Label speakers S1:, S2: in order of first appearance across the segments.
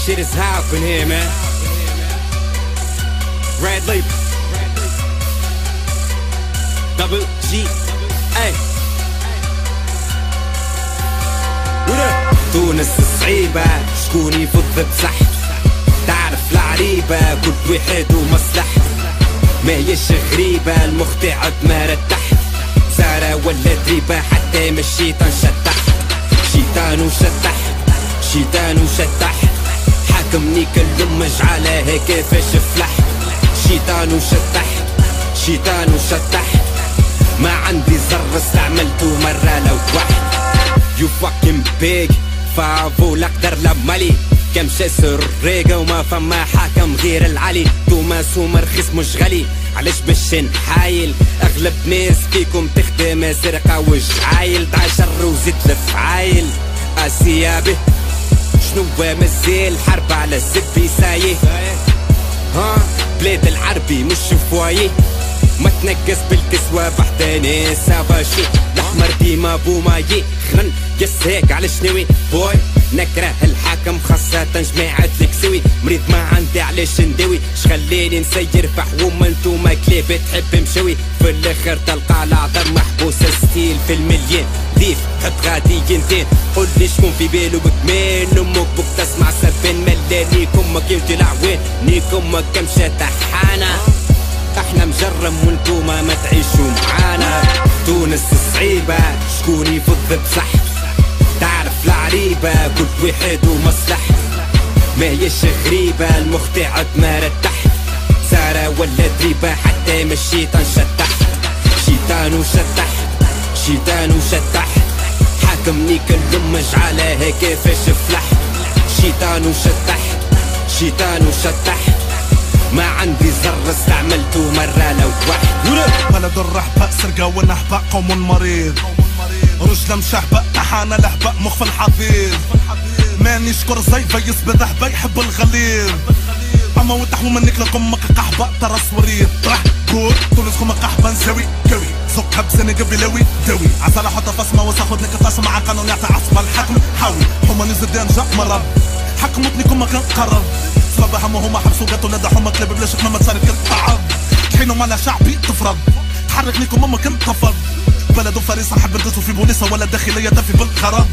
S1: Shit is happening here, man. Red Label Double G Ay وده تونس صعيبة شكون يفض بصح تعرف العريبة كل واحد ومصلحة ما هيش غريبة المختعب ما رتحت سارة ولا دريبة حتى ما الشيطان شطح شيطان وشطح شيطان وشطح حاكمني كل مجعلها كيفاش فلح شيطان وشطح شيطان وشطح ما عندي زر استعملته مرة لو واحد You fucking big فافو لقدر لمالي كم شاسر الريقة وما فما حاكم غير العلي توماس ومرخص مش غالي علاش باش نحايل اغلب ناس فيكم تخدم سرقة وجعايل دعشر وزيد الفعايل اسيابه شنو مازال حرب على الزبي سايه ها بلاد العربي مش فوايه ما تنقص بالكسوة بحداني سافاشي الاحمر ديما بومايي خرن يس هيك على شنوي بوي نكره الحاكم خاصة جماعة الكسوي مريض ما عندي علاش نداوي شخليني نسير فحوم انتوما كلاب تحب مشوي في الاخر تلقى العذر محبوسة ستيل في المليان ضيف حط غادي ينتين قول لي شكون في بالو بكمين امك بك تسمع سبين ملا نيكم يمشي العوين نيكم كم شطحانة احنا مجرم وانتوما ما تعيشوا معانا تونس صعيبة شكون يفض بصح تعرف العريبة كل واحد ومصلحة ما هيش غريبة المختعب ما رتحت سارة ولا دريبة حتى ما الشيطان شطح شيطان وشطح شيطان وشطح حاكمني كل مجعلها كيفاش فلح شيطان وشطح شيطان وشطح ما عندي زر استعملته مرة لو واحد
S2: بلد الرحبة سرقة ونهبة قوم مريض رجل مشهبة طحانة لهبة مخ الحضيض ماني شكر زي فيس بذهبة يحب الغليظ اما وتحو منك لكم قحبة ترى سوريد راح كور تونسكم قحبة نسوي كوي سوق بسنة قبلوي دوي عسالة حتى فاسمة وساخد نكتاش مع قانون يعطي عصبة الحكم حاوي هما نزدان جاء مرض حكمتني كما كان قرر صلابة همهما حبسوا قاتوا لدحوما كلاب بلا شك ما تصارك الطعام حينهم على شعبي تفرض تحركني كما ما كنت تفرض بلد فريسة حب ندسوا في بوليسة ولا داخلية تفي بالخراب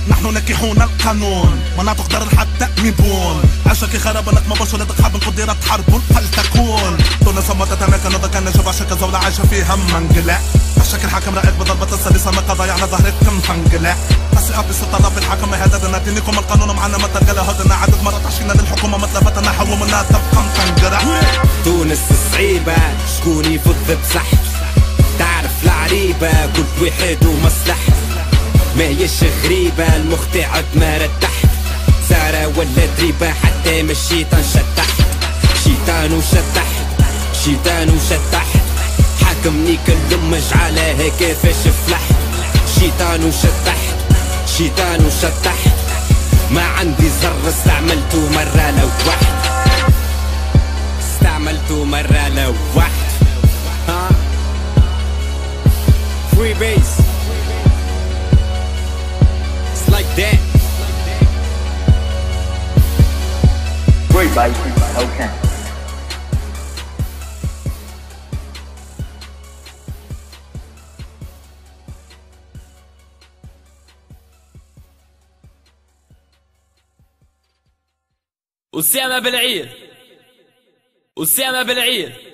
S2: نحن نكحون القانون مناطق دار حتى ميبون عشاكي خرابة ما باش ولا تقحب القديرة تحاربون فلتكون تونس ما تتماكن هذا كان نجب عشاك زولة عايشة فيها منقلع عشاك الحاكم رأيك بضربة السلسة ما قضى يعني ظهركم فنقلع أسئلة بستة في الحكم هذا نتنيكم القانون معنا ما تلقى هدنا عدد مرات عشينا للحكومة متلفتنا حو منها تبقى مفنقرع
S1: تونس صعيبة شكون يفض بصح تعرف العريبة كل واحد ومصلحة ما هيش غريبة المختعب ما رتحت سارة ولا دريبة حتى ما الشيطان شطح شيطان وشطح شيطان وشطح حاكمني كل مجعلها كيفاش فلح شيطان وشطح شيطان وشطح ما عندي زر استعملته مرة لو واحد استعملته مرة لو واحد ها free base it's like that
S3: Free base, okay.
S4: أسامة بالعير أسامة بالعير